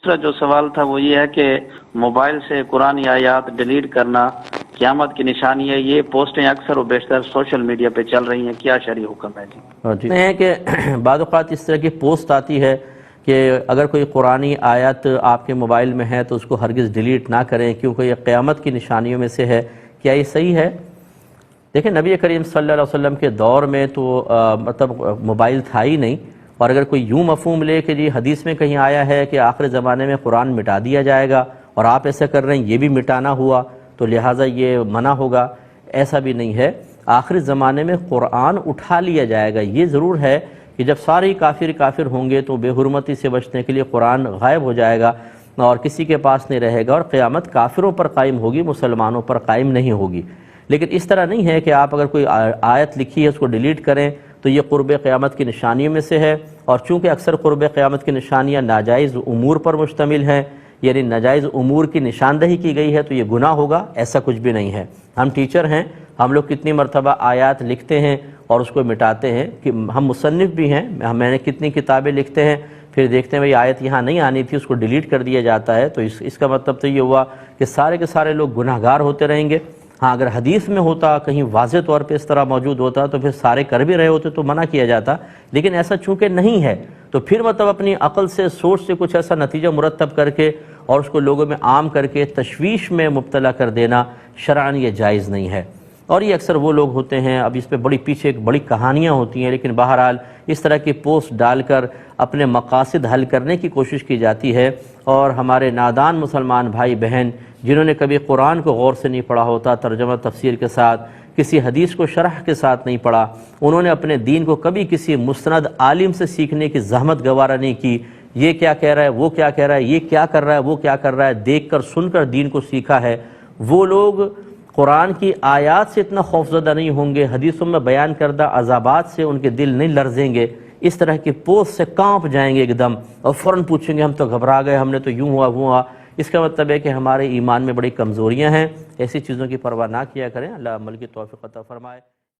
دوسرا جو سوال تھا وہ یہ ہے کہ موبائل سے قرآنی آیات ڈیلیٹ کرنا قیامت کی نشانی ہے، یہ پوسٹیں اکثر و بیشتر سوشل میڈیا پہ چل رہی ہیں، کیا شرعی حکم ہے؟ جی ہے کہ بعض اوقات اس طرح کی پوسٹ آتی ہے کہ اگر کوئی قرآنی آیت آپ کے موبائل میں ہے تو اس کو ہرگز ڈیلیٹ نہ کریں کیونکہ یہ قیامت کی نشانیوں میں سے ہے۔ کیا یہ صحیح ہے؟ دیکھیں نبی کریم صلی اللہ علیہ وسلم کے دور میں تو مطلب موبائل تھا ہی نہیں، اور اگر کوئی یوں مفہوم لے کہ جی حدیث میں کہیں آیا ہے کہ آخر زمانے میں قرآن مٹا دیا جائے گا اور آپ ایسا کر رہے ہیں یہ بھی مٹانا ہوا تو لہٰذا یہ منع ہوگا، ایسا بھی نہیں ہے۔ آخر زمانے میں قرآن اٹھا لیا جائے گا، یہ ضرور ہے کہ جب سارے کافر ہوں گے تو بے حرمتی سے بچنے کے لیے قرآن غائب ہو جائے گا اور کسی کے پاس نہیں رہے گا، اور قیامت کافروں پر قائم ہوگی، مسلمانوں پر قائم نہیں ہوگی۔ لیکن اس طرح نہیں ہے کہ آپ اگر کوئی آیت لکھی ہے اس کو ڈیلیٹ کریں تو یہ قرب قیامت کی نشانیوں میں سے ہے، اور چونکہ اکثر قرب قیامت کی نشانیاں ناجائز امور پر مشتمل ہیں، یعنی ناجائز امور کی نشاندہی کی گئی ہے تو یہ گناہ ہوگا، ایسا کچھ بھی نہیں ہے۔ ہم ٹیچر ہیں، ہم لوگ کتنی مرتبہ آیات لکھتے ہیں اور اس کو مٹاتے ہیں، کہ ہم مصنف بھی ہیں، میں نے کتنی کتابیں لکھتے ہیں، پھر دیکھتے ہیں بھئی آیت یہاں نہیں آنی تھی، اس کو ڈیلیٹ کر دیا جاتا ہے، تو اس کا مطلب تو یہ ہوا کہ سارے کے سارے لوگ گناہگار ہوتے رہیں گے۔ ہاں اگر حدیث میں ہوتا، کہیں واضح طور پہ اس طرح موجود ہوتا تو پھر سارے کر بھی رہے ہوتے تو منع کیا جاتا، لیکن ایسا چونکہ نہیں ہے تو پھر مطلب اپنی عقل سے سوچ سے کچھ ایسا نتیجہ مرتب کر کے اور اس کو لوگوں میں عام کر کے تشویش میں مبتلا کر دینا شرعاً یہ جائز نہیں ہے۔ اور یہ اکثر وہ لوگ ہوتے ہیں، اب اس پہ بڑی پیچھے ایک بڑی کہانیاں ہوتی ہیں، لیکن بہرحال اس طرح کی پوسٹ ڈال کر اپنے مقاصد حل کرنے کی کوشش کی جاتی ہے، اور ہمارے نادان مسلمان بھائی بہن جنہوں نے کبھی قرآن کو غور سے نہیں پڑھا ہوتا، ترجمہ تفسیر کے ساتھ، کسی حدیث کو شرح کے ساتھ نہیں پڑھا، انہوں نے اپنے دین کو کبھی کسی مستند عالم سے سیکھنے کی زحمت گوارا نہیں کی، یہ کیا کہہ رہا ہے، وہ کیا کہہ رہا ہے، یہ کیا کر رہا ہے، وہ کیا کر رہا ہے، دیکھ کر سن کر دین کو سیکھا ہے، وہ لوگ قرآن کی آیات سے اتنا خوفزدہ نہیں ہوں گے، حدیثوں میں بیان کردہ عذابات سے ان کے دل نہیں لرزیں گے، اس طرح کی پوسٹ سے کانپ جائیں گے ایک دم اور فوراً پوچھیں گے ہم تو گھبرا گئے، ہم نے تو یوں ہوا وہ ہوا۔ اس کا مطلب ہے کہ ہمارے ایمان میں بڑی کمزوریاں ہیں، ایسی چیزوں کی پرواہ نہ کیا کریں۔ اللہ عمل کی توفیق عطا فرمائے۔